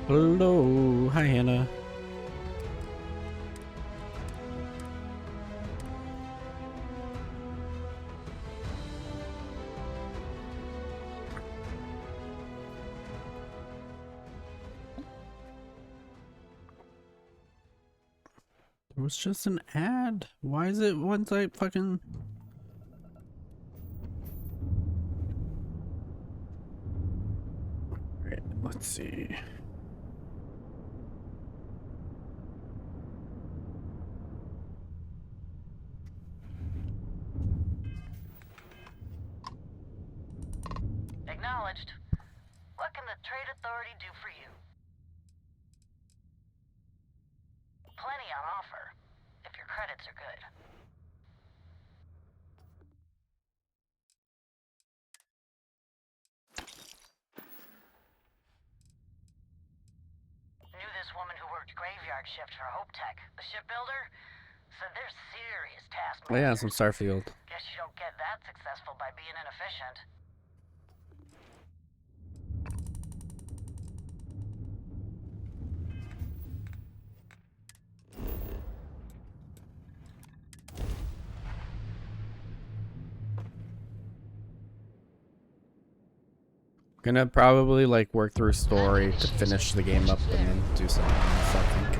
Hello, hi Hannah. It was just an ad. Why is it once I fucking... Alright, let's see. Acknowledged. What can the Trade Authority do for you? Plenty on offer, if your credits are good. Knew this woman who worked graveyard shift for Hope Tech, the shipbuilder. Said they're serious Oh yeah, some taskmasters. Starfield. Guess you don't get that successful by being inefficient. Gonna probably like work through story to finish the game up and then do something else, I think.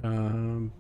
Um...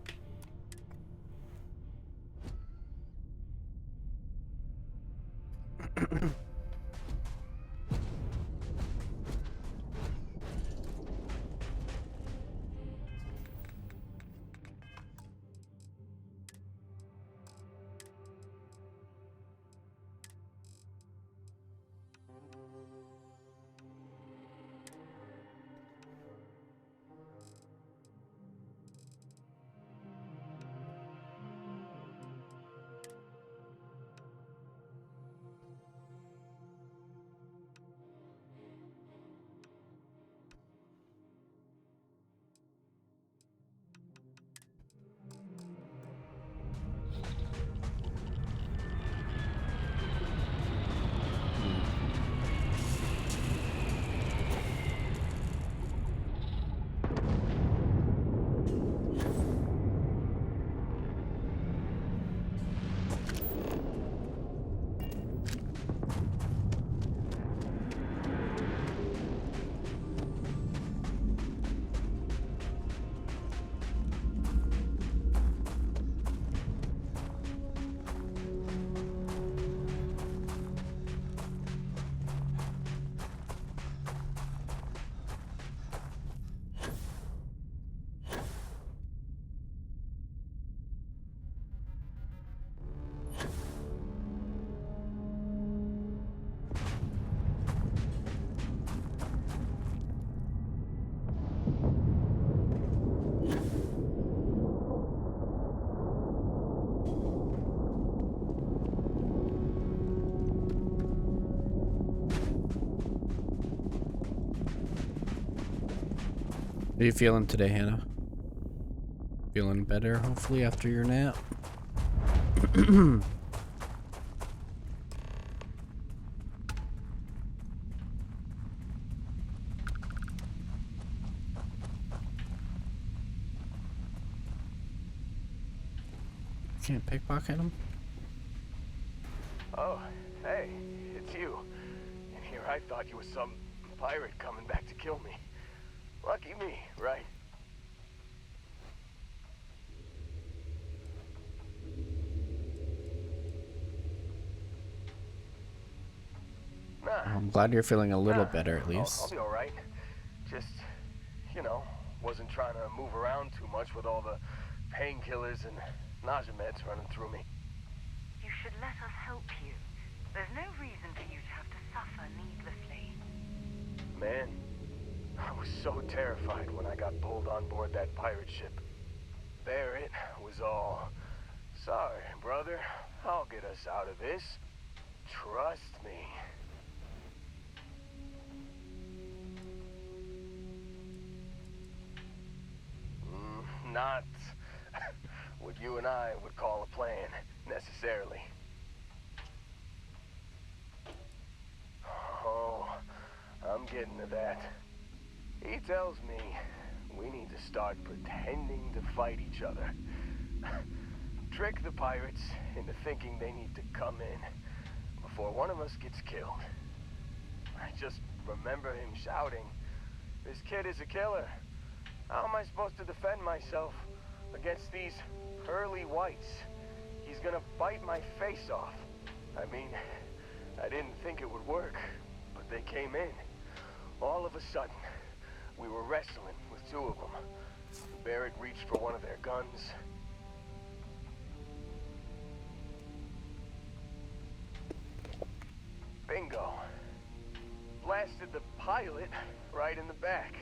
How are you feeling today, Hannah? Feeling better, hopefully, after your nap? Can't pickpocket him? Oh, hey, it's you. And here I thought you was some pirate coming back to kill me. Lucky me, right? I'm glad you're feeling a little better at I'll least. be alright. Just, wasn't trying to move around too much with all the painkillers and nausea meds running through me. You should let us help you. There's no reason for you to have to suffer needlessly. Man, I was so terrified when I got pulled on board that pirate ship. There it was all, sorry, brother, I'll get us out of this. Trust me. Not what you and I would call a plan, necessarily. Oh, I'm getting to that. He tells me we need to start pretending to fight each other. Trick the pirates into thinking they need to come in before one of us gets killed. I just remember him shouting, "This kid is a killer. How am I supposed to defend myself against these pearly whites? He's gonna bite my face off." I mean, I didn't think it would work, but they came in. All of a sudden, we were wrestling with two of them. Barrett reached for one of their guns. Bingo. Blasted the pilot right in the back.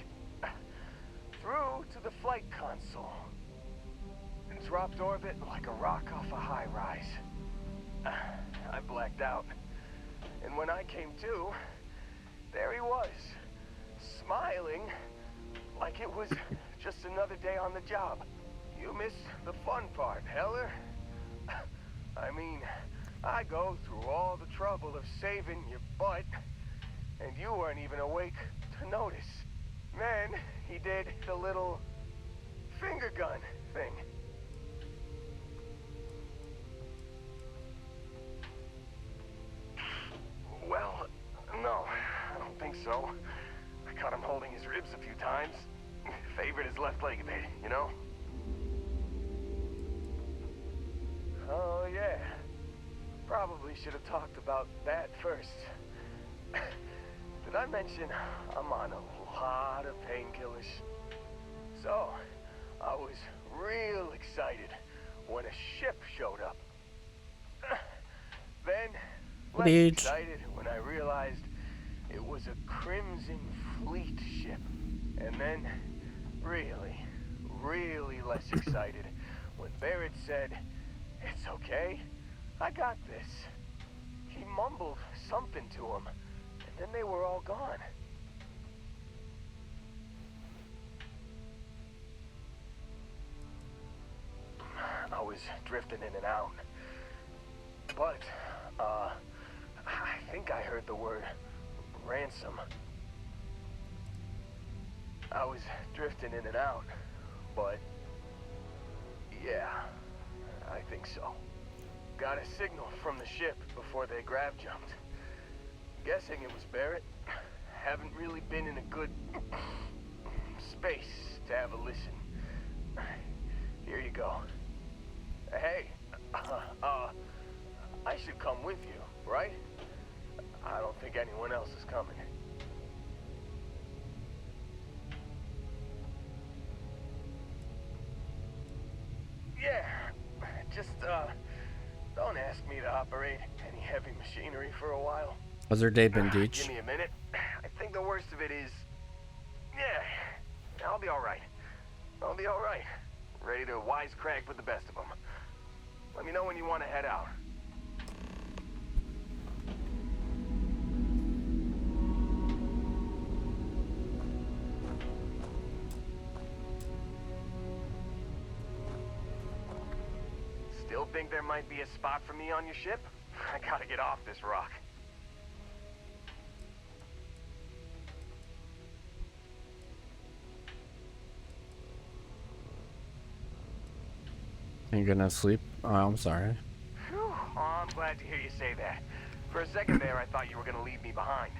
Through to the flight console. And dropped orbit like a rock off a high rise. I blacked out. And when I came to, there he was, smiling like it was just another day on the job. You missed the fun part, Heller. I mean, I go through all the trouble of saving your butt, and you weren't even awake to notice. Then he did the little finger gun thing. Well, no, I don't think so. I caught him holding his ribs a few times. Favored his left leg a bit, you know? Oh, yeah. Probably should have talked about that first. Did I mention I'm on a lot of painkillers? So, I was real excited when a ship showed up. Then, less Bitch. excited when I realized it was a Crimson Fleet ship. And then, really less excited when Barrett said, "It's okay, I got this." He mumbled something to him, and then they were all gone. I was drifting in and out. But, I think I heard the word ransom. I was drifting in and out, but yeah, I think so. Got a signal from the ship before they grav jumped. Guessing it was Barrett. Haven't really been in a good space to have a listen. Here you go. Hey, I should come with you, right? I don't think anyone else is coming. Yeah, just, don't ask me to operate any heavy machinery for a while. How's your day been, Give Deech? me a minute. I think the worst of it is... Yeah, I'll be alright. I'll be alright. Ready to wisecrack with the best of them. Let me know when you want to head out. Still think there might be a spot for me on your ship? I gotta get off this rock. You gonna sleep? Oh, I'm sorry. Whew. Oh, I'm glad to hear you say that. For a second there, I thought you were gonna leave me behind.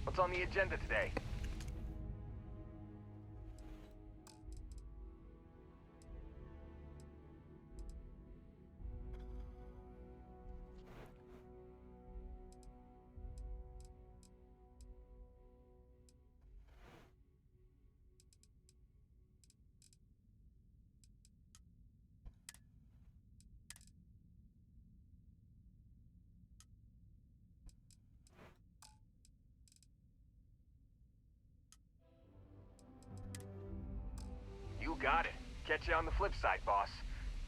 What's on the agenda today? Got it. Catch you on the flip side, boss.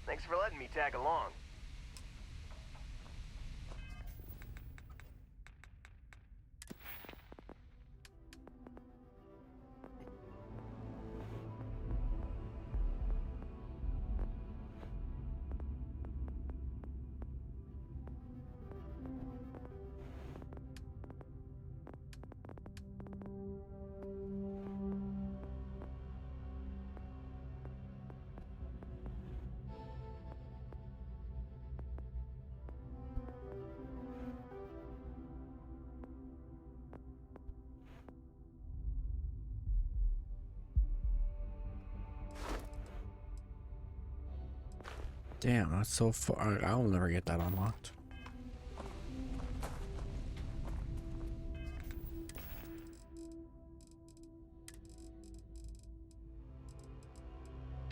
Thanks for letting me tag along. Damn, that's so far. I'll never get that unlocked.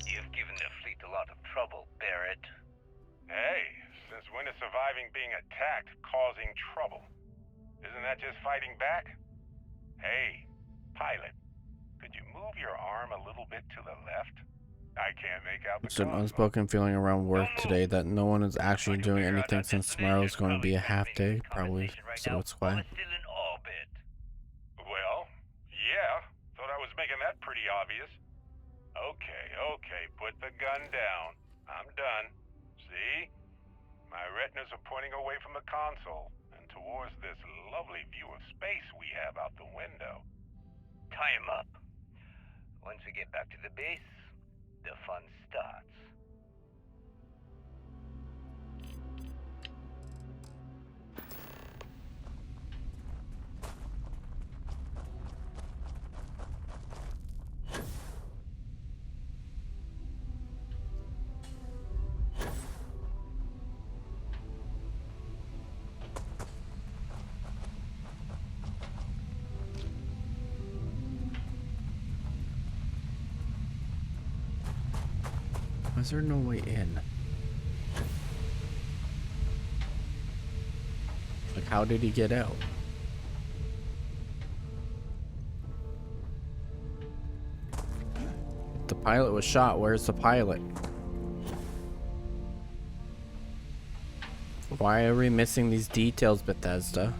You've given the fleet a lot of trouble, Barrett. Hey, since when is surviving being attacked causing trouble? Isn't that just fighting back? Hey, pilot, could you move your arm a little bit to the left? I can't make out the It's an console. unspoken feeling around work today that no one is actually doing anything since tomorrow is going to be a half day, probably, so it's quiet. Still in orbit. Well, yeah, thought I was making that pretty obvious. Okay, put the gun down. I'm done. See? My retinas are pointing away from the console and towards this lovely view of space we have out the window. Tie him up. Once we get back to the base, the fun starts. Why is there no way in? Like, how did he get out? The pilot was shot. Where's the pilot? Why are we missing these details, Bethesda?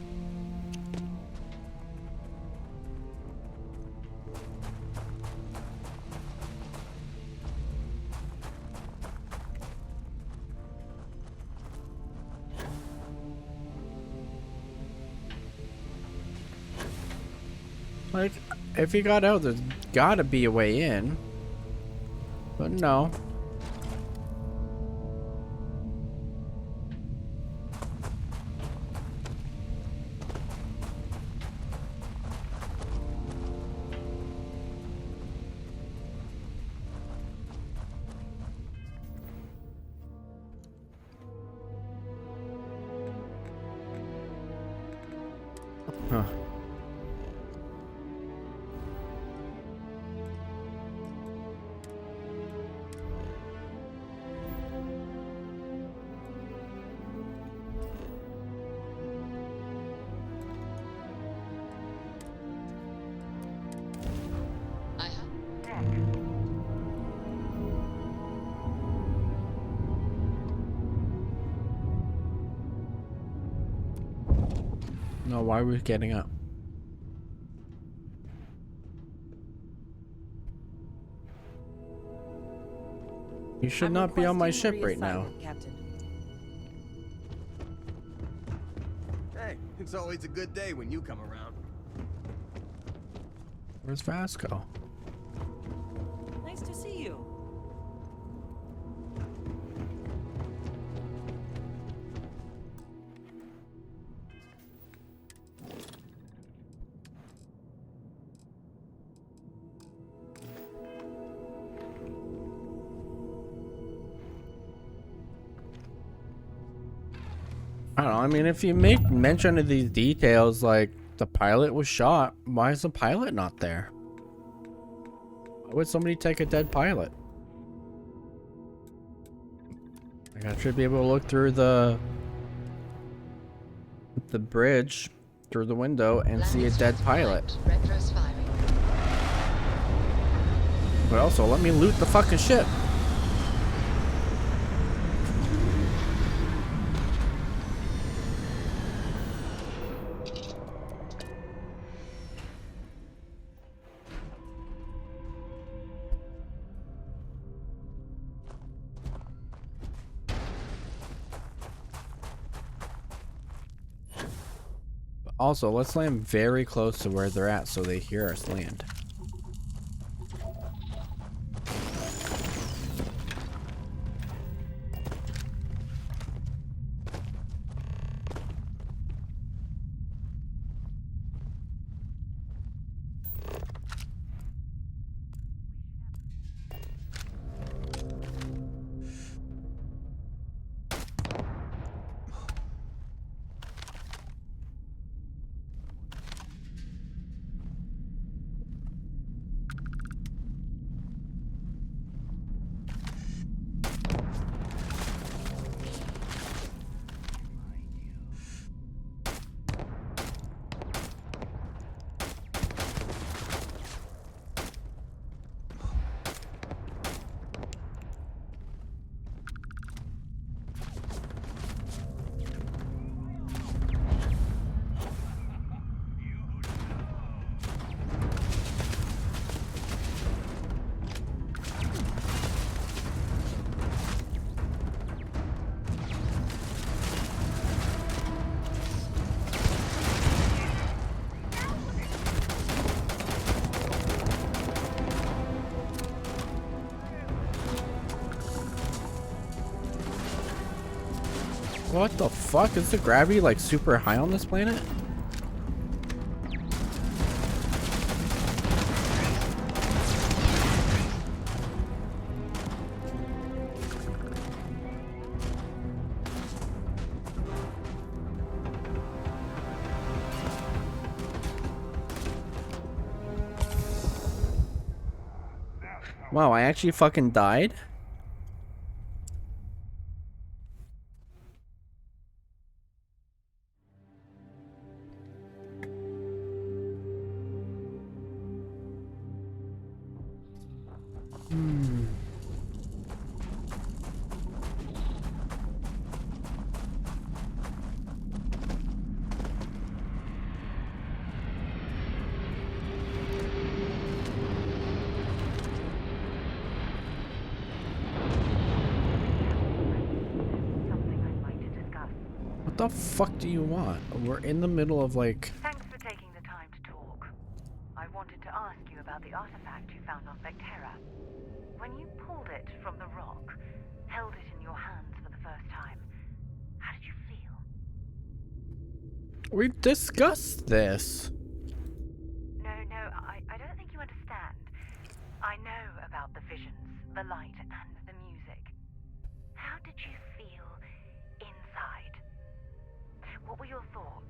Like, if he got out, there's gotta be a way in. But no. Huh. No, why are we getting up? You should not be on my ship right now. Captain. Hey, it's always a good day when you come around. Where's Vasco? Nice to see you. I don't know. I mean, if you make mention of these details, like the pilot was shot, why is the pilot not there? Why would somebody take a dead pilot? Like, I should be able to look through the bridge, through the window, and see a dead pilot. Retros firing. But also, let me loot the fucking ship. Also, let's land very close to where they're at so they hear us land. What the fuck? Is the gravity like super high on this planet? Wow, I actually fucking died? Something I'd like to discuss. What the fuck do you want? We're in the middle of like... Thanks for taking the time to talk. I wanted to ask you about the artifact you found on Vectera. When you pulled it from the rock, held it in your hands for the first time, how did you feel? We've discussed this. No, I don't think you understand. I know about the visions, the light, and the music. How did you feel inside? What were your thoughts?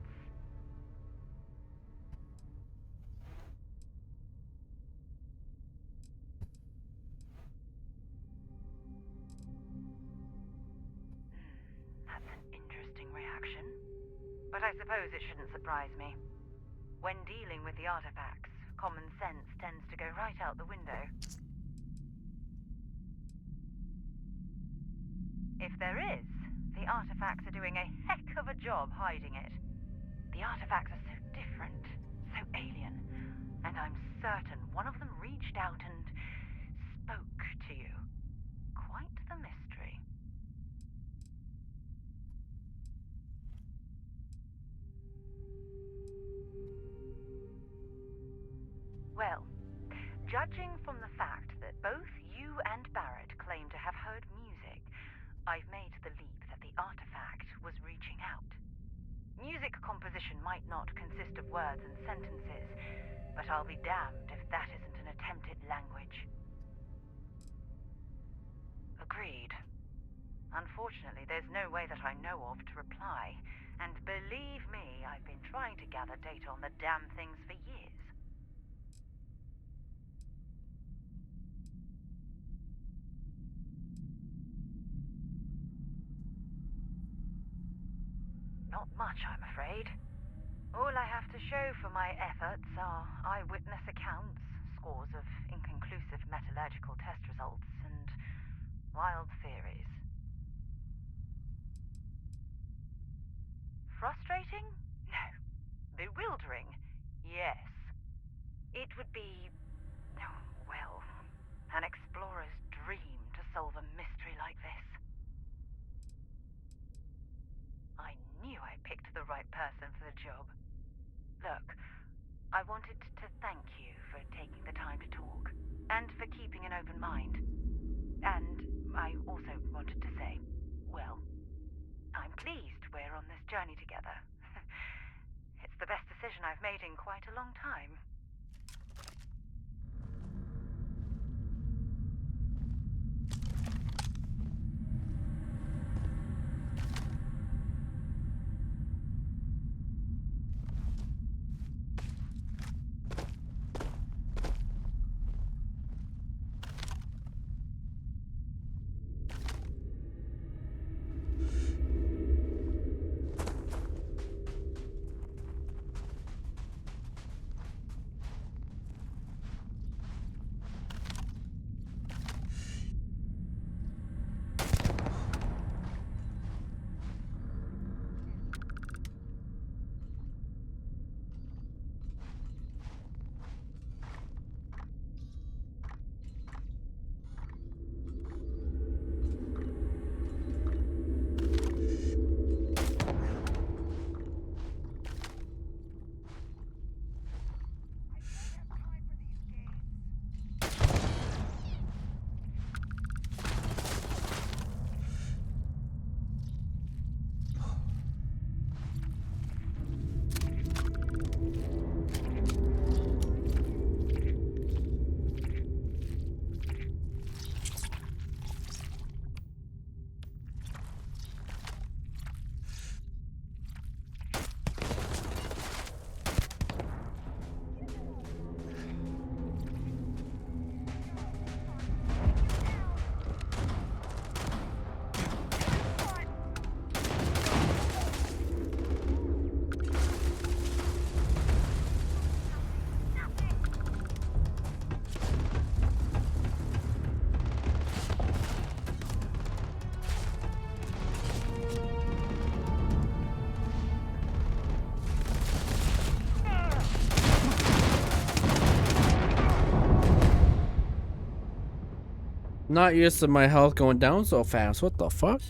That's an interesting reaction. But I suppose it shouldn't surprise me. When dealing with the artifacts, common sense tends to go right out the window. If there is, the artifacts are doing a heck of a job hiding it. The artifacts are so different, so alien, and I'm certain one of them reached out and spoke to you. Quite the mystery. Well, judging from the fact that both you and Barrett claim to have heard music, I've made the leap that the artifact was reaching out. Music composition might not consist of words and sentences, but I'll be damned if that isn't an attempt at language. Agreed. Unfortunately, there's no way that I know of to reply, and believe me, I've been trying to gather data on the damn things for years. Not much, I'm afraid. All I have to show for my efforts are eyewitness accounts, scores of inconclusive metallurgical test results and wild theories. Frustrating? No. Bewildering? Yes. It would be, oh, well, an explorer's dream to solve a mystery like this. I knew I picked the right person for the job. Look, I wanted to thank you for taking the time to talk, and for keeping an open mind. And I also wanted to say, well, I'm pleased we're on this journey together. It's the best decision I've made in quite a long time. Not used to my health going down so fast. What the fuck?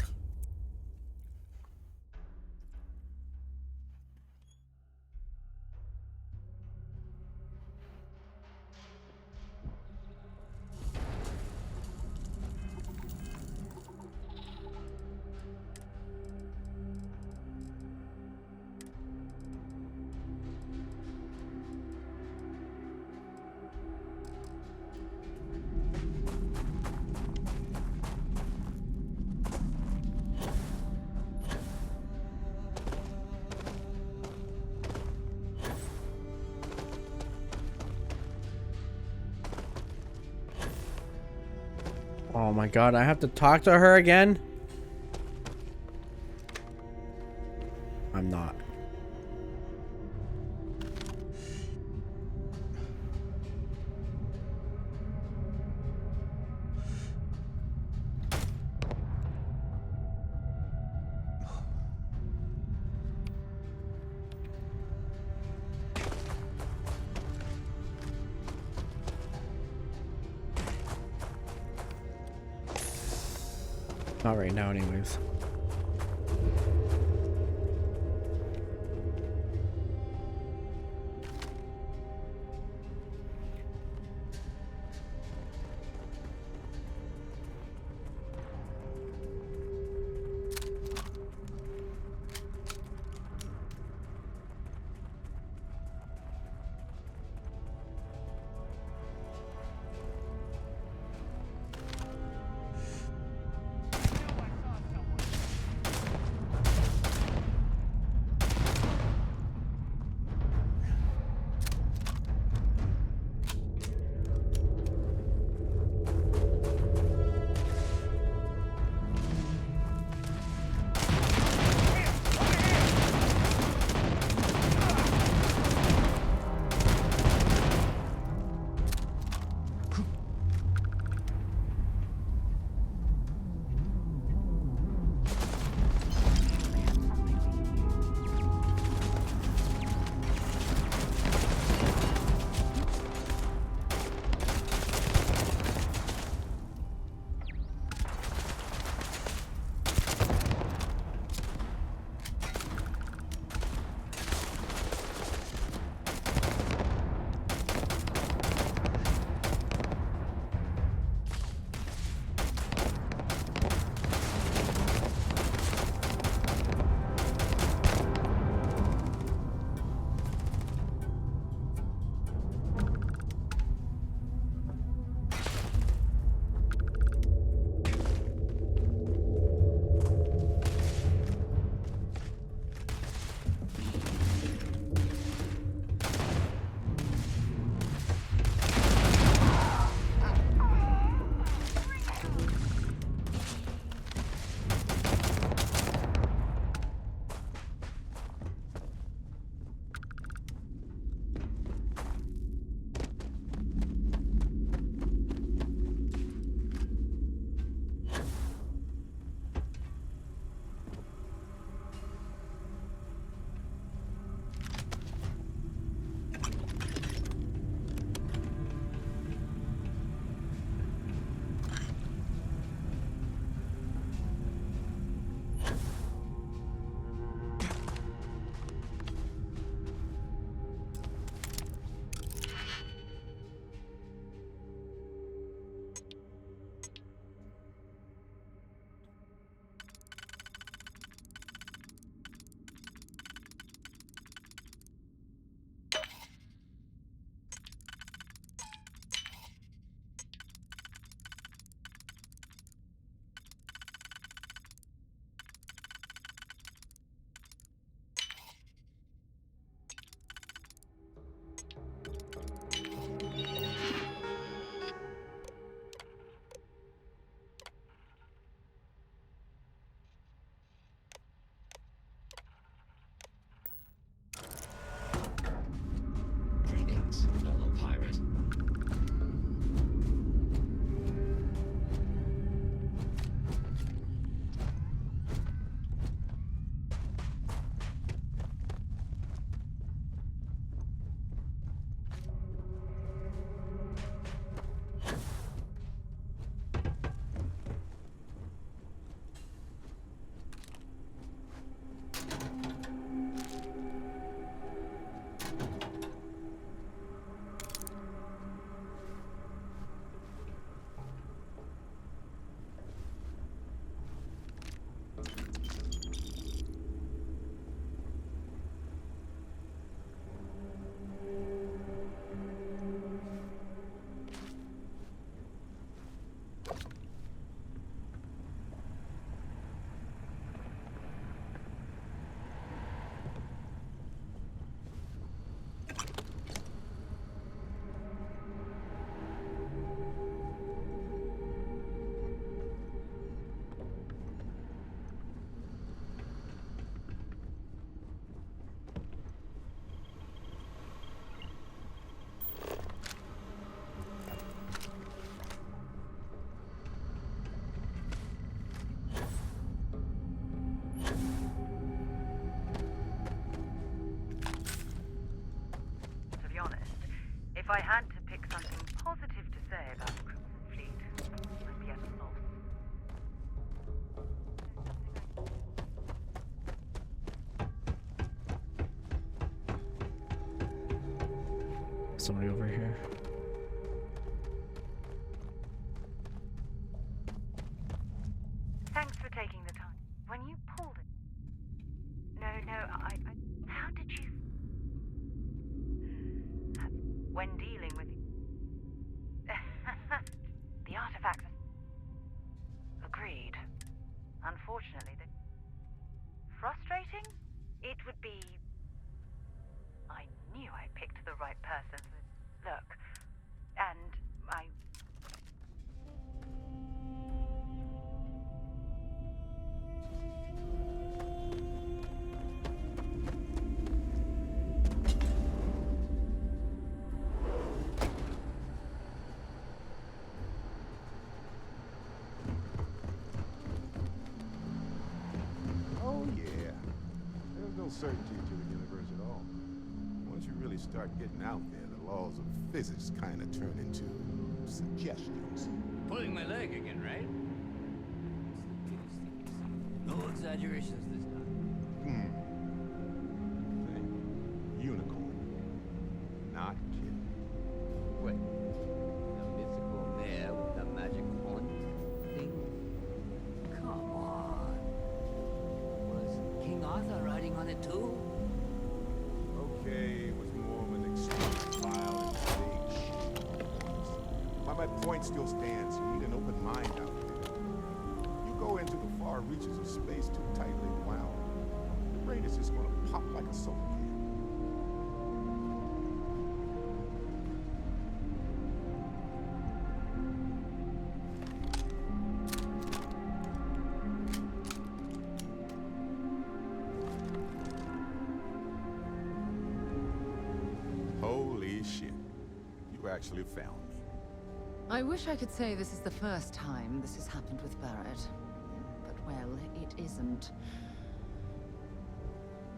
Oh my god, I have to talk to her again? I'm not. Not right now, anyways. If I had to pick something positive to say about the Crimson Fleet, I'd be at a loss. Somebody over here. Thanks for taking the time. When you pulled it... No, I... How did you... When dealing with... the artifacts... Agreed. Unfortunately, frustrating? It would be... I knew I picked the right person. Look, and I... Oh, yeah. There's no certainty to the universe at all. Once you really start getting out there, the laws of physics kind of turn into suggestions. Pulling my leg again, right? No exaggerations this time. Thing. Unicorn. Not kidding. Wait. The mythical mare with the magic horn thing? Come on. Was King Arthur riding on it too? Okay, it was more of an extreme trial and stage shit. But my point still stands. You need an open mind out there. You go into the far reaches of space too tightly wound, the brain is just gonna pop like a soda can. Holy shit. You actually found me. I wish I could say this is the first time this has happened with Barrett. But, well, it isn't.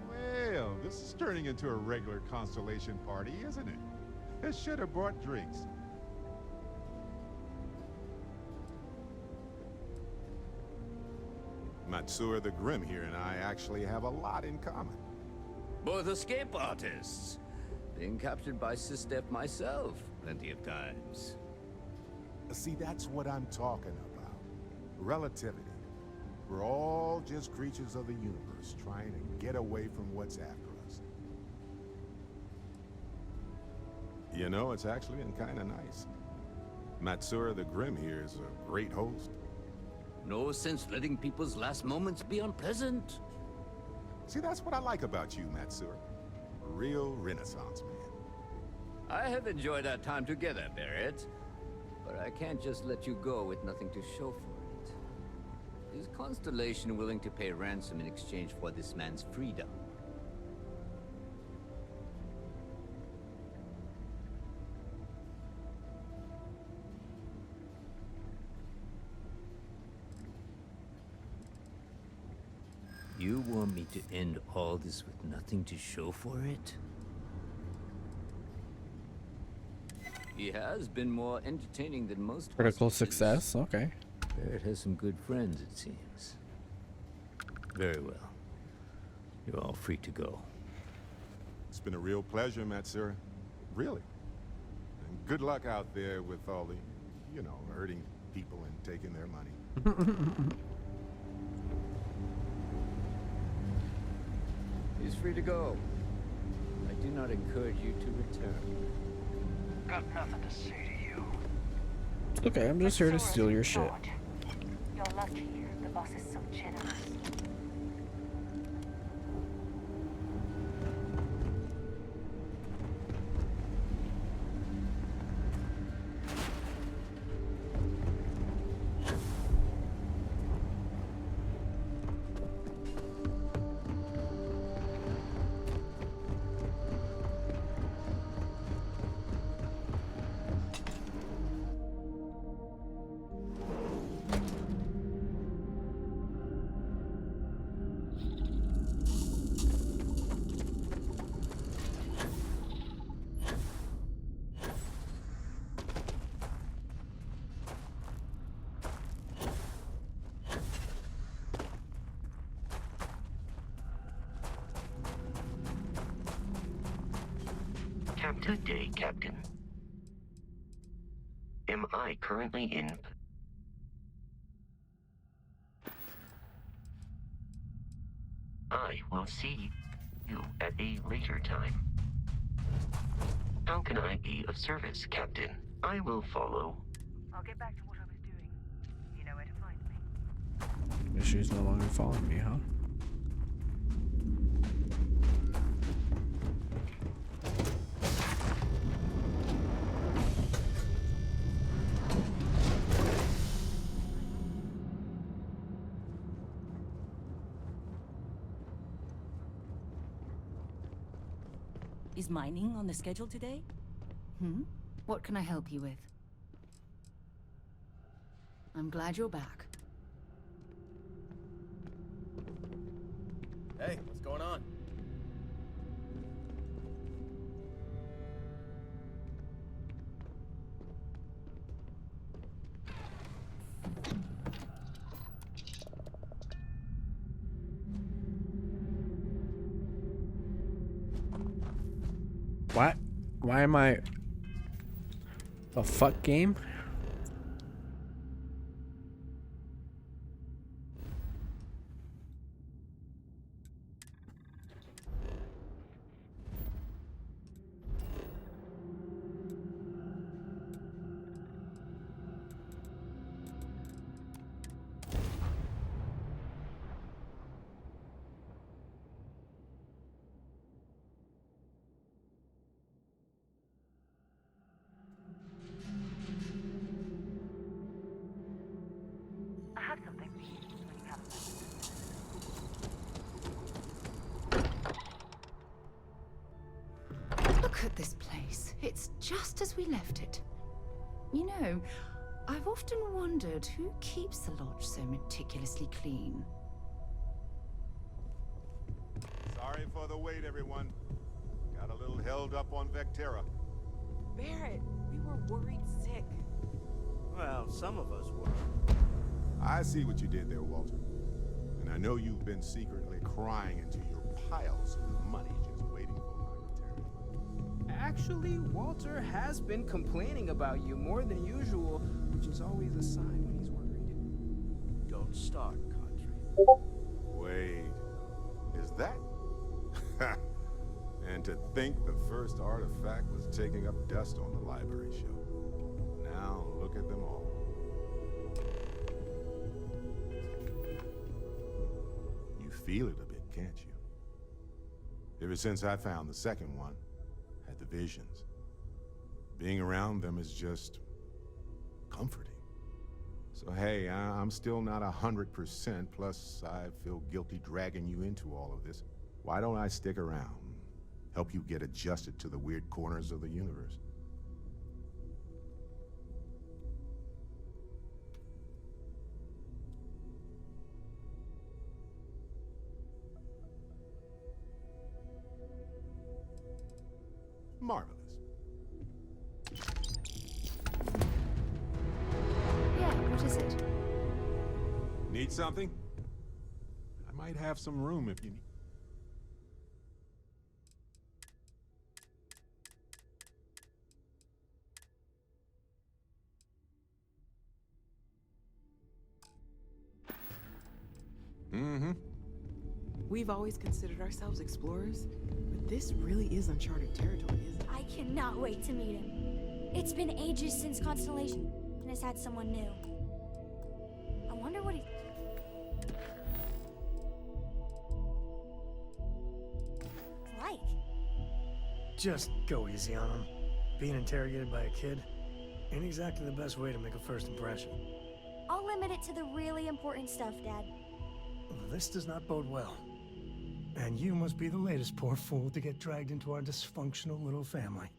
Well, this is turning into a regular constellation party, isn't it? I should have brought drinks. Matsura the Grim here and I actually have a lot in common. Both escape artists. Being captured by Sistef myself plenty of times. See, that's what I'm talking about. Relativity. We're all just creatures of the universe trying to get away from what's after us. You know, it's actually been kind of nice. Matsura the Grim here is a great host. No sense letting people's last moments be unpleasant. See, that's what I like about you, Matsura. A real Renaissance man. I have enjoyed our time together, Barrett. But I can't just let you go with nothing to show for it. Is Constellation willing to pay ransom in exchange for this man's freedom? You want me to end all this with nothing to show for it? He has been more entertaining than most. Critical hostages. success. Okay. Barrett has some good friends, it seems. Very well. You're all free to go. It's been a real pleasure, Matsura. Really. And good luck out there with all the, you know, hurting people and taking their money. He's free to go. I do not encourage you to return. Got nothing to say to you. Okay, I'm just here to steal your shit. You're lucky the boss is so generous. Today, Captain. Am I currently in... I will see you at a later time. How can I be of service, Captain? I will follow. I'll get back to what I was doing. You know where to find me. Guess she's no longer following me, huh? Is mining on the schedule today? What can I help you with? I'm glad you're back. Hey, what's going on? What? Why am I... The fuck game? I have something for you when you have a moment. Look at this place. It's just as we left it. You know, I've often wondered who keeps the lodge so meticulously clean. Sorry for the wait, everyone. Got a little held up on Vectera. Barrett, we were worried sick. Well, some of us were. I see what you did there, Walter. And I know you've been secretly crying into your piles of money just waiting for my return. Actually, Walter has been complaining about you more than usual, which is always a sign when he's worried. Don't start, Country. Wait, is that? And to think the first artifact was taking up dust on the library shelf. Now look at them all. You feel it a bit, can't you? Ever since I found the second one, had the visions. Being around them is just comforting. So hey, I'm still not 100%, plus I feel guilty dragging you into all of this. Why don't I stick around? Help you get adjusted to the weird corners of the universe. Marvelous. Yeah, what is it? Need something? I might have some room if you need. We've always considered ourselves explorers, but this really is uncharted territory, isn't it? I cannot wait to meet him. It's been ages since Constellation, and has had someone new. I wonder what he's like. Just go easy on him. Being interrogated by a kid ain't exactly the best way to make a first impression. I'll limit it to the really important stuff, Dad. This does not bode well. And you must be the latest poor fool to get dragged into our dysfunctional little family.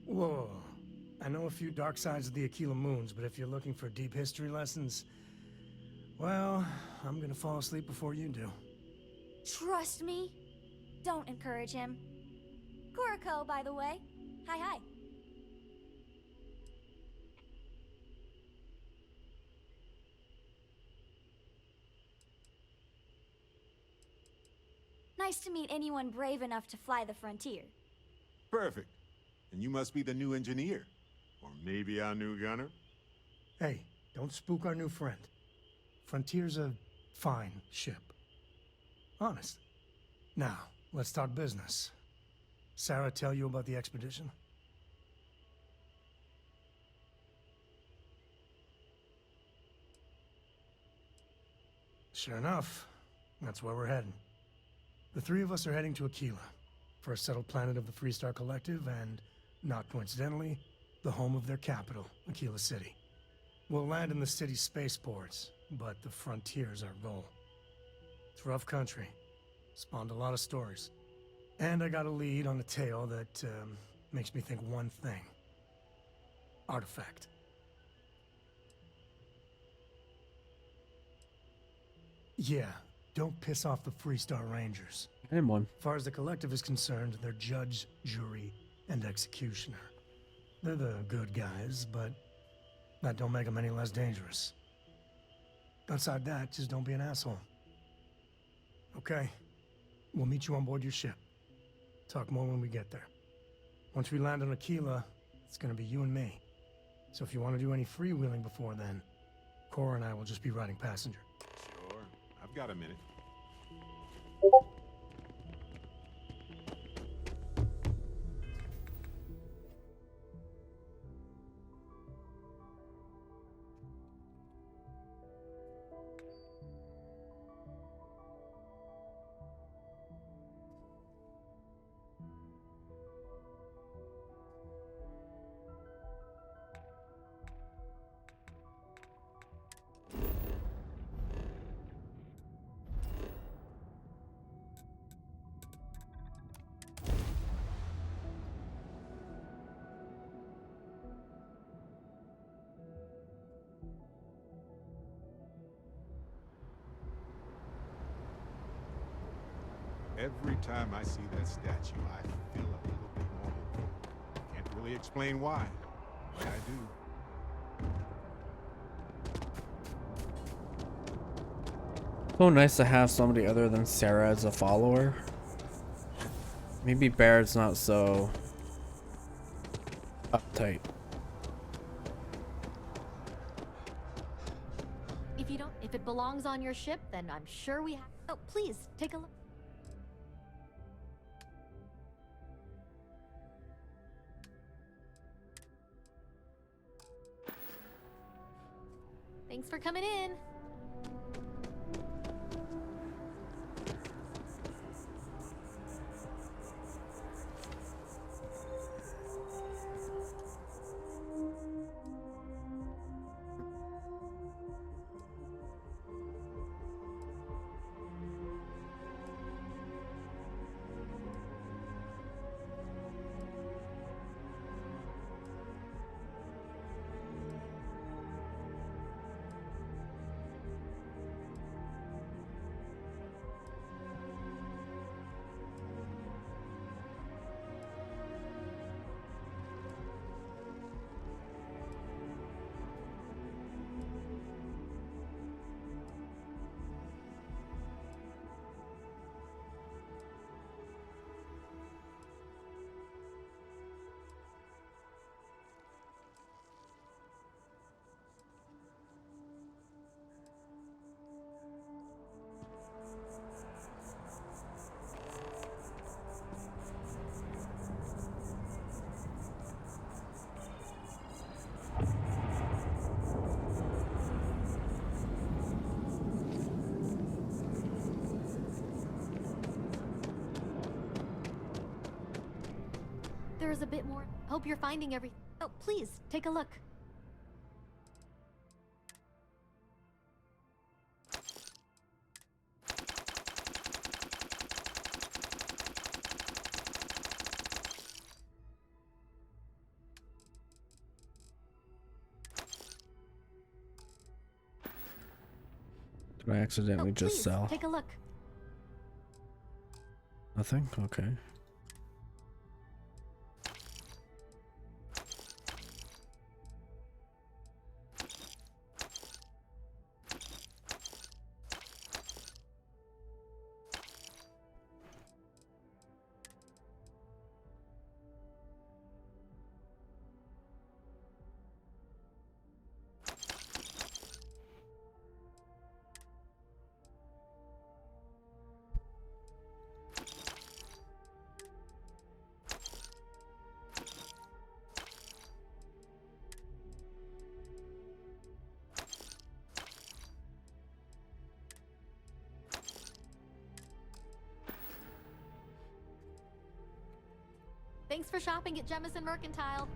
Whoa. I know a few dark sides of the Aquila Moons, but if you're looking for deep history lessons, well, I'm gonna fall asleep before you do. Trust me. Don't encourage him. Kuriko, by the way. Hi, hi. Nice to meet anyone brave enough to fly the frontier. Perfect. And you must be the new engineer. Or maybe our new gunner? Hey, don't spook our new friend. Frontier's a fine ship. Honest. Now, let's talk business. Sarah tell you about the expedition? Sure enough, that's where we're heading. The three of us are heading to Aquila, for a settled planet of the Freestar Collective and, not coincidentally, the home of their capital, Aquila City. We'll land in the city's spaceports, but the frontier's our goal. It's rough country. Spawned a lot of stories. And I got a lead on a tale that makes me think one thing. Artifact. Yeah, don't piss off the Freestar Rangers. Anyone. As far as the Collective is concerned, they're judge, jury, and executioner. They're the good guys, but that don't make them any less dangerous. Outside that, just don't be an asshole. Okay, we'll meet you on board your ship. Talk more when we get there. Once we land on Aquila, it's gonna be you and me. So if you want to do any freewheeling before then, Cora and I will just be riding passenger. Sure. I've got a minute. Every time I see that statue, I feel a little bit more hopeful. Can't really explain why, but I do. So nice to have somebody other than Sarah as a follower. Maybe Barrett's not so uptight. If it belongs on your ship, then I'm sure we have. Oh, please take a look. Thanks for coming in. There's a bit more. Hope you're finding everything. Oh, please, take a look. Did I accidentally just sell? Take a look. Nothing? Okay. Thanks for shopping at Jemison Mercantile.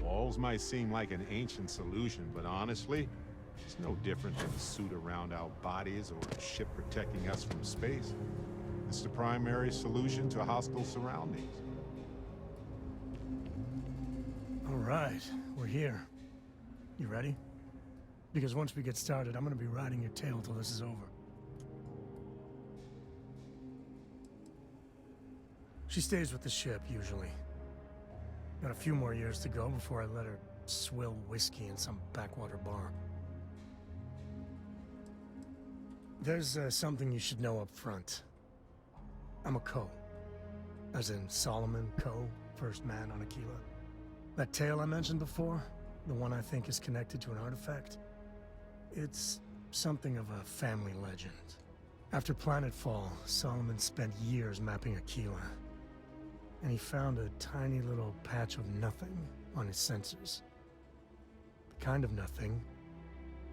Walls might seem like an ancient solution, but honestly, it's no different than a suit around our bodies or a ship protecting us from space. It's the primary solution to hostile surroundings. All right, we're here. You ready? Because once we get started, I'm gonna be riding your tail till this is over. She stays with the ship, usually. Got a few more years to go before I let her swill whiskey in some backwater bar. There's something you should know up front. I'm a Co. As in Solomon Co., first man on Aquila. That tale I mentioned before, the one I think is connected to an artifact, it's something of a family legend. After Planetfall, Solomon spent years mapping Aquila, and he found a tiny little patch of nothing on his sensors. The kind of nothing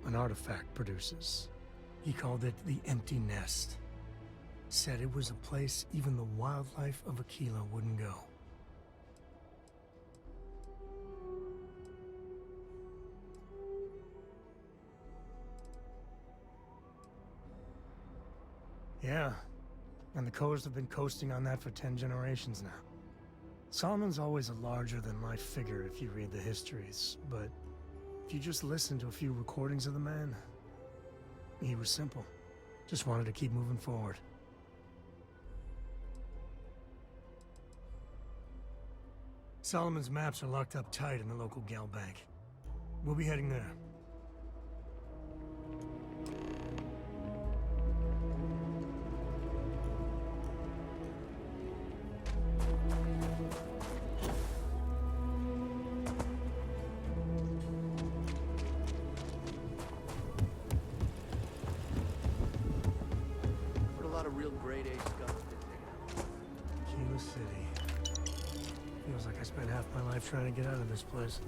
an artifact produces. He called it the Empty Nest. Said it was a place even the wildlife of Aquila wouldn't go. Yeah, and the Coors have been coasting on that for 10 generations now. Solomon's always a larger-than-life figure if you read the histories, but if you just listen to a few recordings of the man, he was simple. Just wanted to keep moving forward. Solomon's maps are locked up tight in the local gal bank. We'll be heading there. Heard a lot of real grade A stuff been taken out. Aquila City. Feels like I spent half my life trying to get out of this place.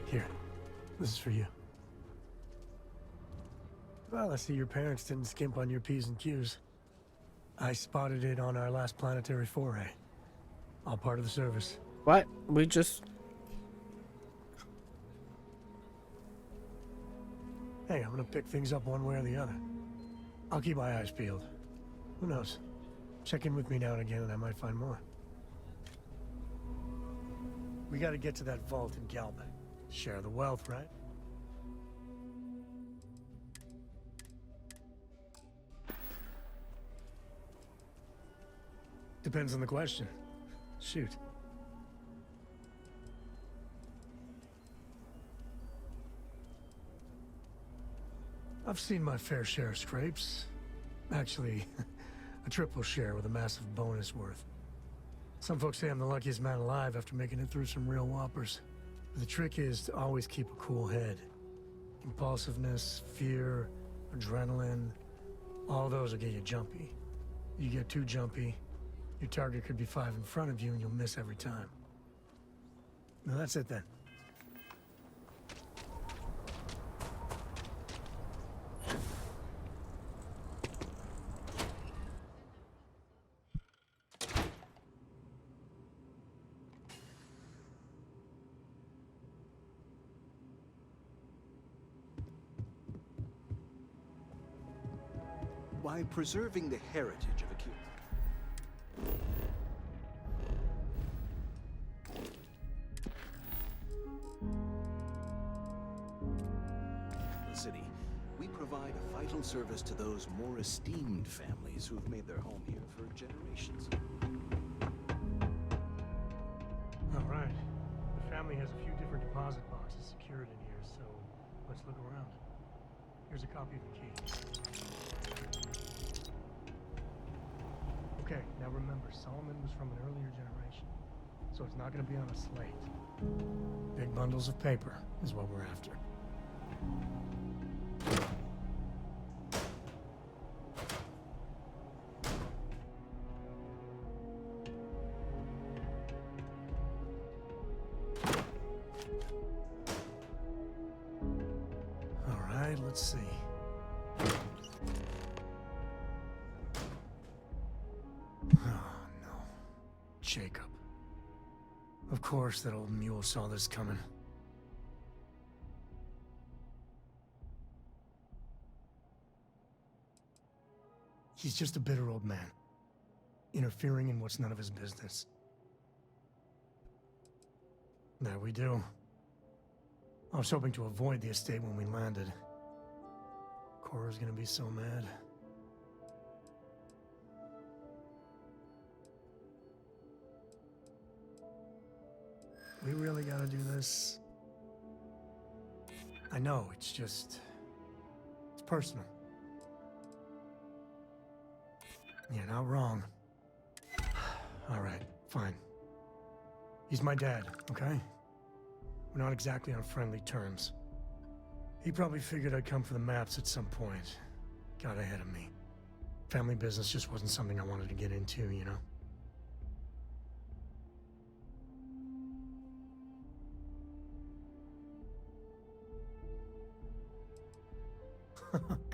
Here, this is for you. Well, I see your parents didn't skimp on your P's and Q's. I spotted it on our last planetary foray. All part of the service. What? We just... Hey, I'm gonna pick things up one way or the other. I'll keep my eyes peeled. Who knows? Check in with me now and again and I might find more. We gotta get to that vault in Galbank. Share the wealth, right? Depends on the question. Shoot. I've seen my fair share of scrapes. Actually, a triple share with a massive bonus worth. Some folks say I'm the luckiest man alive after making it through some real whoppers. The trick is to always keep a cool head. Impulsiveness, fear, adrenaline, all those will get you jumpy. You get too jumpy, your target could be 5 in front of you and you'll miss every time. Now that's it then. By preserving the heritage of Aquila. The city, we provide a vital service to those more esteemed families who've made their home here for generations. All right. The family has a few different deposit boxes secured in here, so let's look around. Here's a copy of the key. Okay, now remember, Solomon was from an earlier generation, so it's not going to be on a slate. Big bundles of paper is what we're after. All right, let's see. Oh, no. Jacob. Of course that old mule saw this coming. He's just a bitter old man, interfering in what's none of his business. There we do. I was hoping to avoid the estate when we landed. Cora's gonna be so mad. We really gotta do this? I know, it's just... it's personal. You're not wrong. Alright, fine. He's my dad, okay? We're not exactly on friendly terms. He probably figured I'd come for the maps at some point. Got ahead of me. Family business just wasn't something I wanted to get into, you know?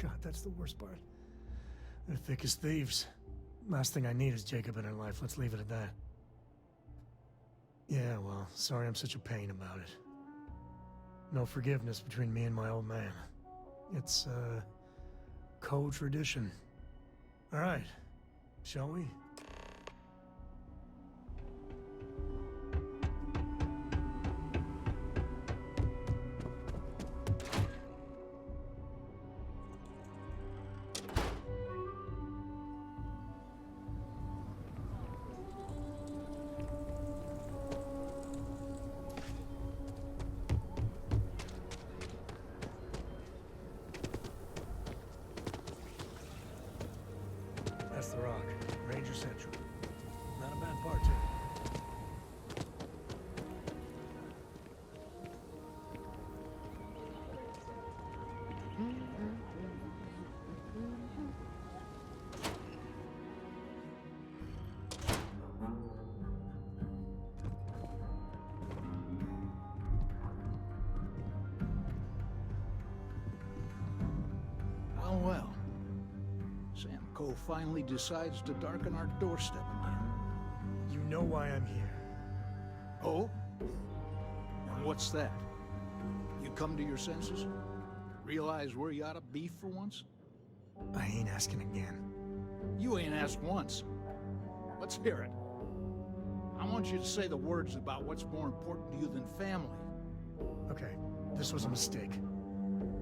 God, that's the worst part. They're thick as thieves. Last thing I need is Jacob in her life. Let's leave it at that. Yeah, well, sorry I'm such a pain about it. No forgiveness between me and my old man. It's, co-tradition. All right, shall we? That's the Rock, Ranger Central. Not a bad bar, too. Well, well. Sam Cole finally decides to darken our doorstep again. You know why I'm here. Oh? And what's that? You come to your senses? Realize where you ought to be for once? I ain't asking again. You ain't asked once. Let's hear it. I want you to say the words about what's more important to you than family. Okay, this was a mistake.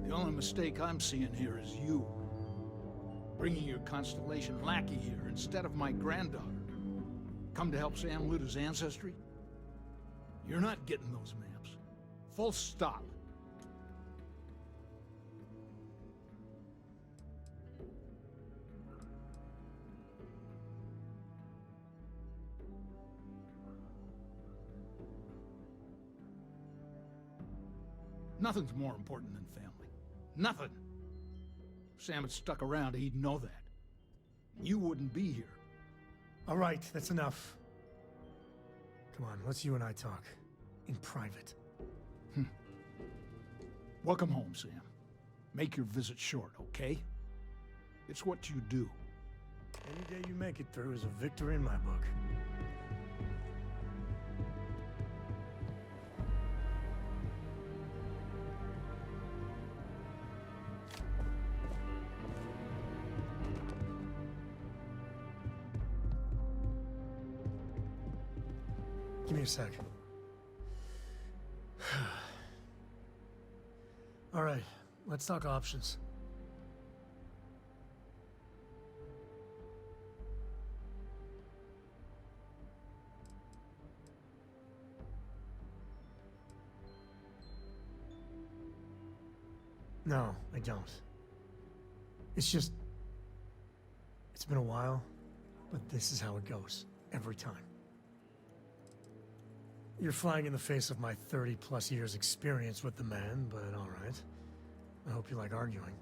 The only mistake I'm seeing here is you. Bringing your Constellation lackey here instead of my granddaughter. Come to help Sam loot his ancestry? You're not getting those maps. Full stop. Nothing's more important than family. Nothing. If Sam had stuck around, he'd know that. You wouldn't be here. All right, that's enough. Come on, let's you and I talk. In private. Welcome home, Sam. Make your visit short, okay? It's what you do. Any day you make it through is a victory in my book. Give me a sec. All right, let's talk options. No, I don't. It's just... It's been a while, but this is how it goes. Every time. You're flying in the face of my 30-plus years experience with the man, but alright. I hope you like arguing.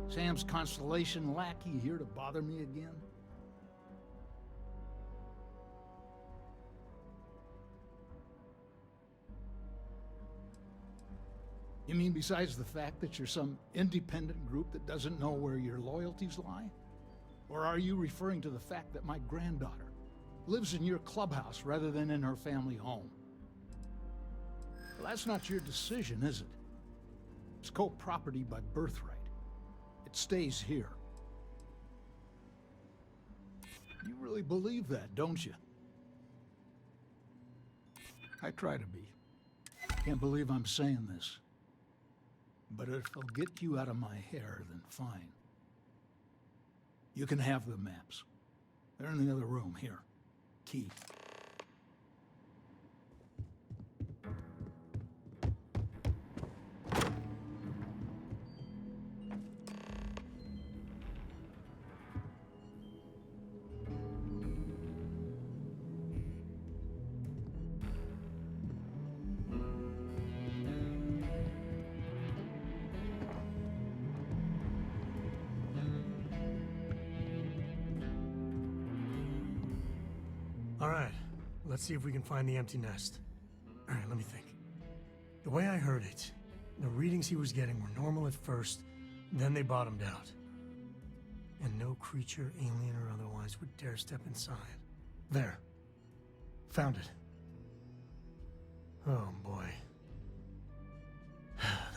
Sam's Constellation lackey here to bother me again? You mean besides the fact that you're some independent group that doesn't know where your loyalties lie? Or are you referring to the fact that my granddaughter lives in your clubhouse rather than in her family home? Well, that's not your decision, is it? It's co-property by birthright. It stays here. You really believe that, don't you? I try to be. Can't believe I'm saying this. But if it'll get you out of my hair, then fine. You can have the maps. They're in the other room, here. Key. Alright, let's see if we can find the empty nest. Alright, let me think. The way I heard it, the readings he was getting were normal at first, then they bottomed out. And no creature, alien or otherwise, would dare step inside. There. Found it. Oh boy.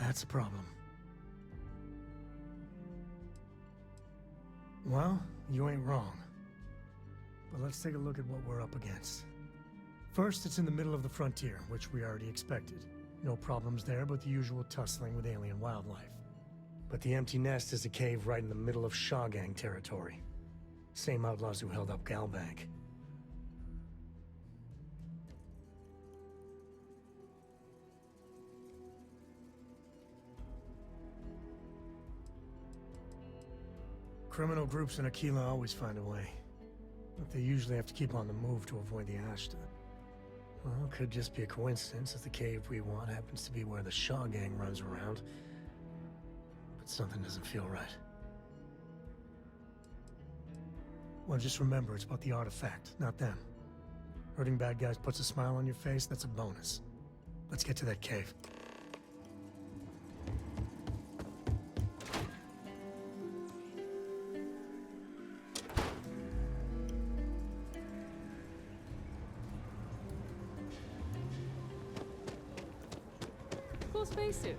That's a problem. Well, you ain't wrong. But let's take a look at what we're up against. First, it's in the middle of the frontier, which we already expected. No problems there, but the usual tussling with alien wildlife. But the empty nest is a cave right in the middle of Shaw Gang territory. Same outlaws who held up Galbank. Criminal groups in Aquila always find a way. But they usually have to keep on the move to avoid the Ashta. Well, it could just be a coincidence that the cave we want happens to be where the Shaw Gang runs around. But something doesn't feel right. Well, just remember, it's about the artifact, not them. Hurting bad guys puts a smile on your face, that's a bonus. Let's get to that cave. Cool spacesuit.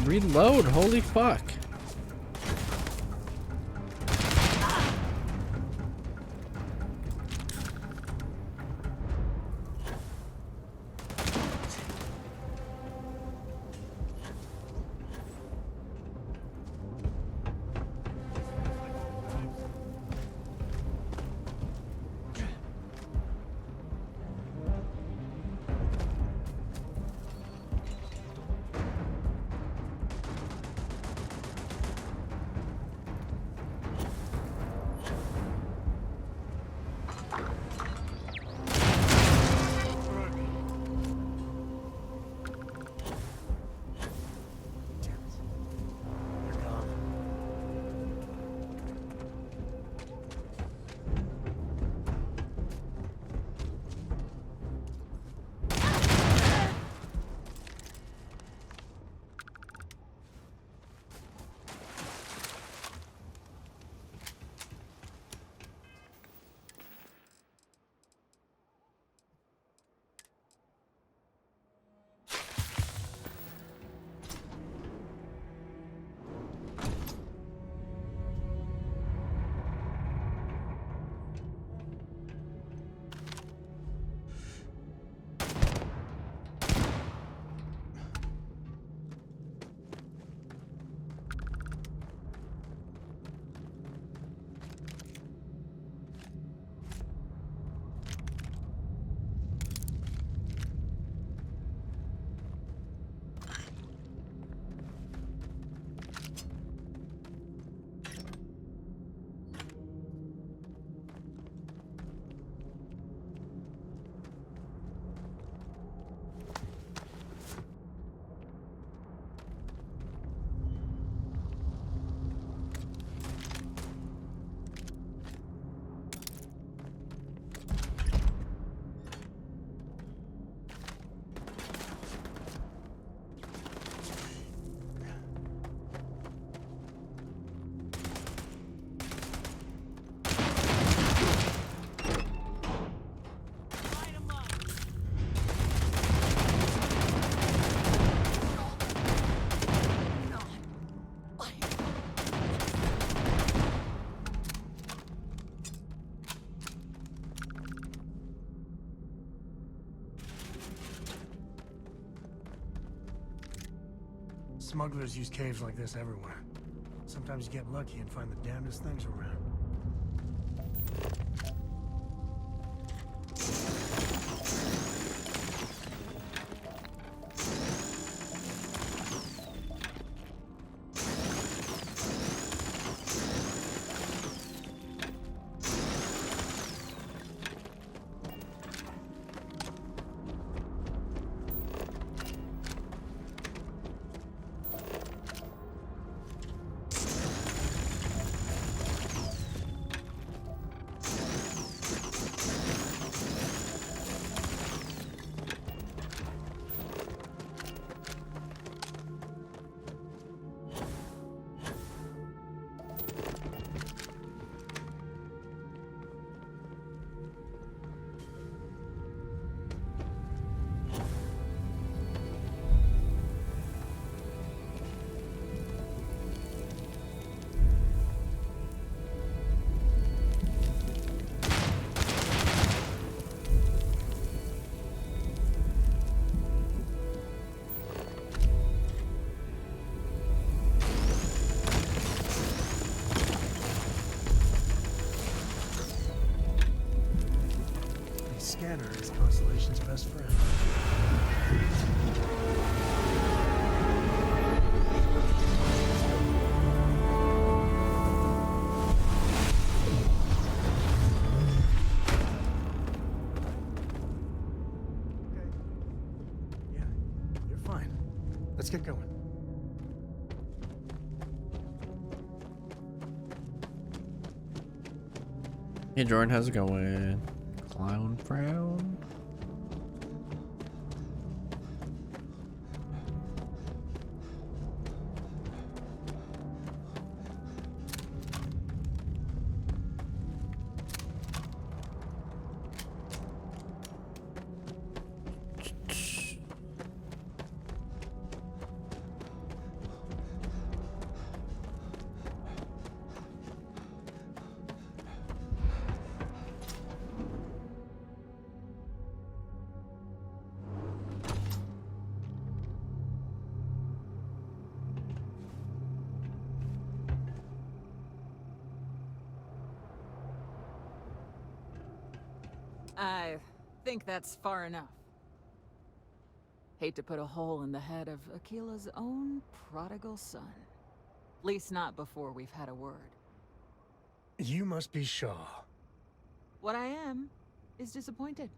reload. Holy fuck. Smugglers use caves like this everywhere. Sometimes you get lucky and find the damnedest things around. Scanner is Constellation's best friend. Okay. Yeah, you're fine. Let's get going. Hey Jordan, how's it going? Clown frown. I think that's far enough. Hate to put a hole in the head of Akila's own prodigal son. At least not before we've had a word. You must be Shaw. What I am is disappointed.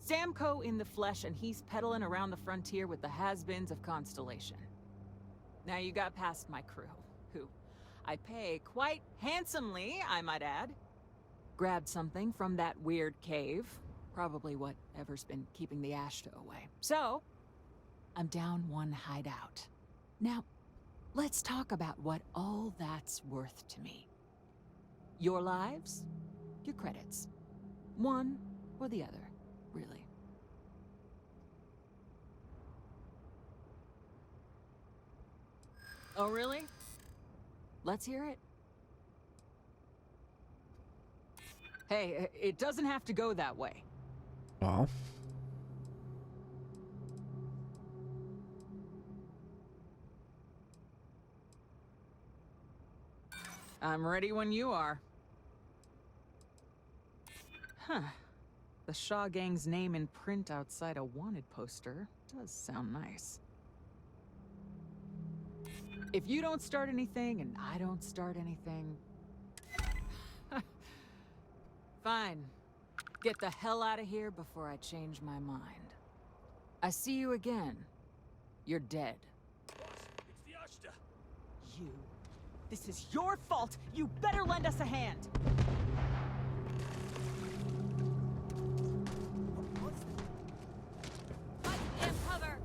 Samco in the flesh, and he's peddling around the frontier with the has-beens of Constellation. Now you got past my crew, who I pay quite handsomely, I might add. Grabbed something from that weird cave. Probably whatever's been keeping the Ashta away. So, I'm down one hideout. Now, let's talk about what all that's worth to me. Your lives, your credits. One or the other, really. Oh, really? Let's hear it. Hey, it doesn't have to go that way. Well. I'm ready when you are. Huh. The Shaw Gang's name in print outside a wanted poster does sound nice. If you don't start anything and I don't start anything... Fine. Get the hell out of here before I change my mind. I see you again. You're dead. It's the Ashta. You. This is your fault. You better lend us a hand. Cover.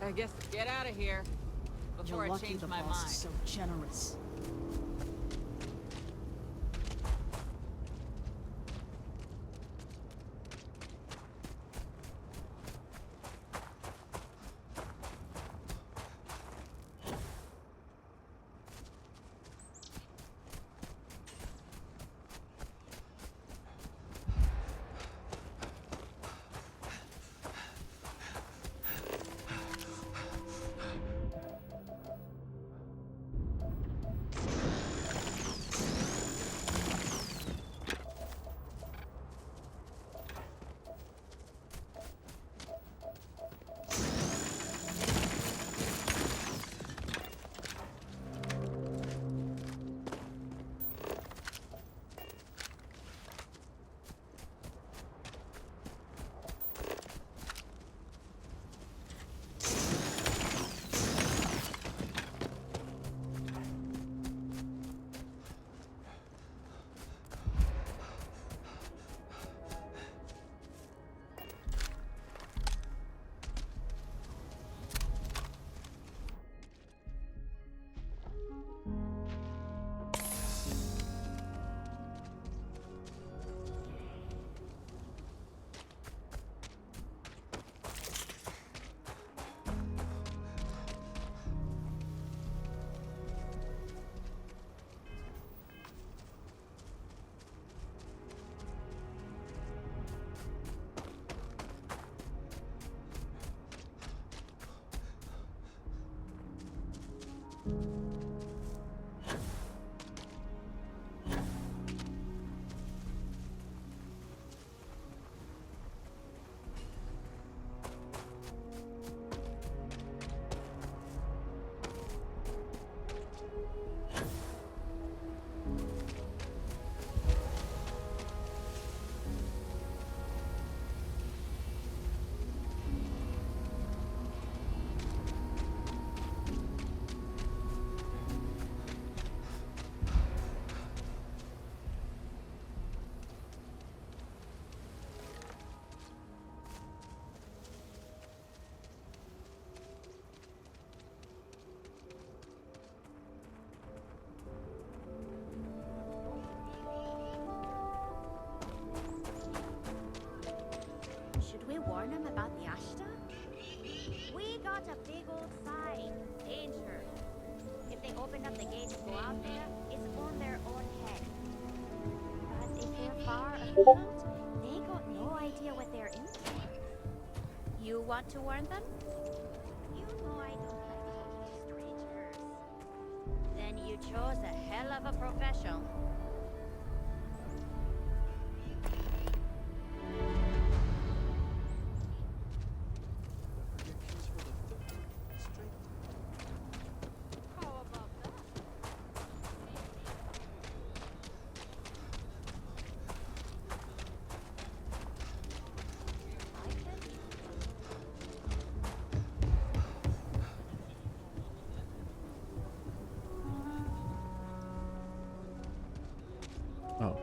I guess get out of here before You're I lucky change the my boss mind. is so generous. got a big old sign. Danger. If they open up the gate to go out there, it's on their own head. But if they're far afield, they got no idea what they're in for. You want to warn them? You know I don't like talking to strangers. Then you chose a hell of a profession. Oh.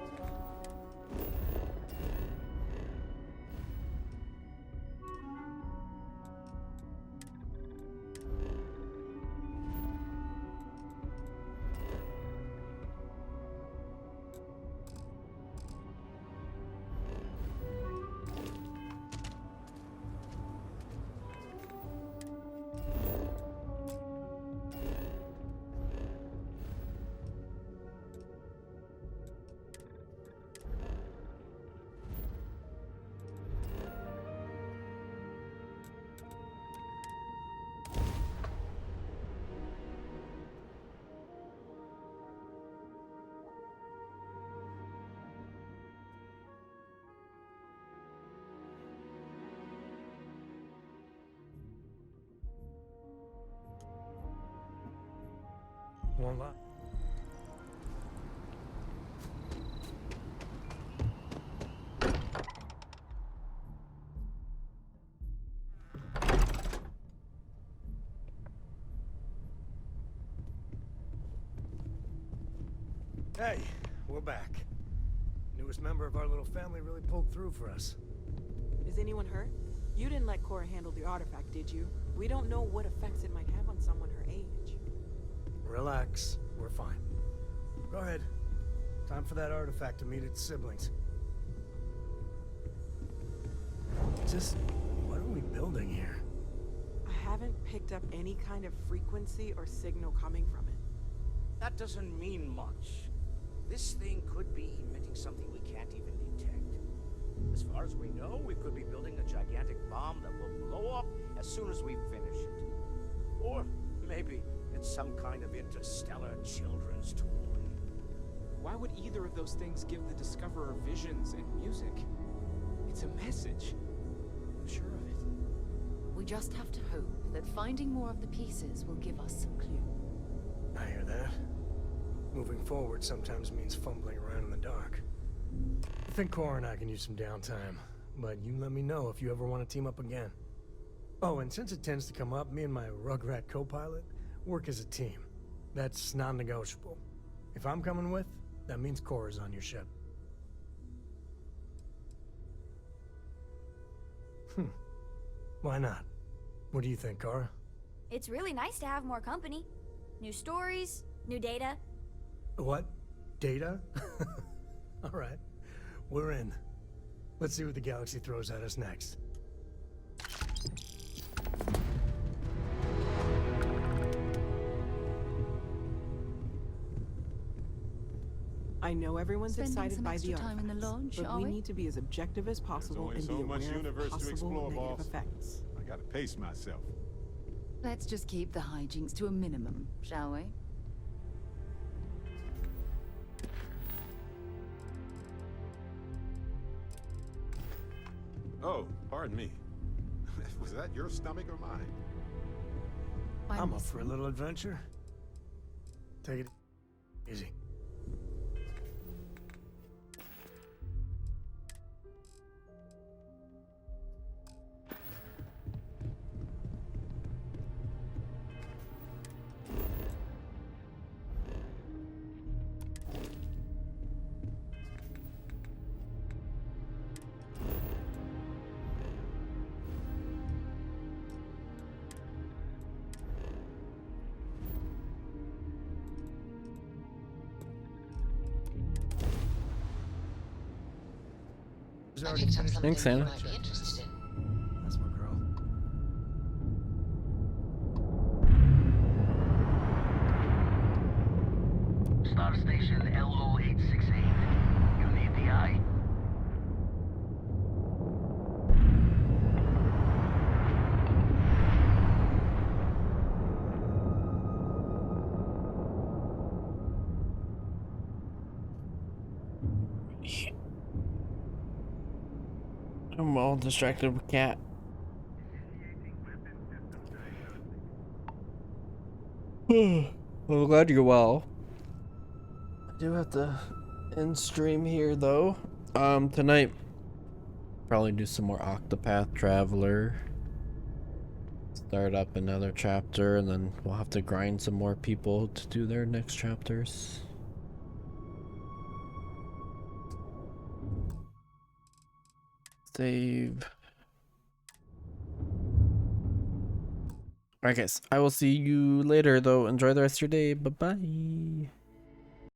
Won't lie. Hey, we're back. Newest member of our little family really pulled through for us. Is anyone hurt? You didn't let Cora handle the artifact, did you? We don't know what effects it might have on someone her age. Relax, we're fine. Go ahead. Time for that artifact to meet its siblings. Just, what are we building here? I haven't picked up any kind of frequency or signal coming from it. That doesn't mean much. This thing could be emitting something we can't even detect. As far as we know, we could be building a gigantic bomb that will blow up as soon as we finish it. Or maybe it's some kind of interstellar children's toy. Why would either of those things give the Discoverer visions and music? It's a message. I'm sure of it. We just have to hope that finding more of the pieces will give us some clue. I hear that. Moving forward sometimes means fumbling around in the dark. I think Cora and I can use some downtime, but you let me know if you ever want to team up again. Oh, and since it tends to come up, me and my Rugrat co-pilot work as a team. That's non-negotiable. If I'm coming with, that means Cora's on your ship. Why not? What do you think, Cora? It's really nice to have more company. New stories, new data. What? Data? All right. We're in. Let's see what the galaxy throws at us next. I know everyone's Spending excited some by extra the time in the artifacts, lodge, but are we we? need to be as objective as possible There's and only be so much aware universe of to possible explore, negative boss. effects. I gotta pace myself. Let's just keep the hijinks to a minimum, shall we? Oh, pardon me. Was that your stomach or mine? I'm up for a little adventure. Take it easy. Thanks, Anna. That's my girl. station LO868. You need the eye? I'm all distracted with cat. I'm glad you're well. I do have to end stream here though. Tonight probably do some more Octopath Traveler. Start up another chapter, and then we'll have to grind some more people to do their next chapters. Save. Alright guys, I will see you later though. Enjoy the rest of your day. Bye bye.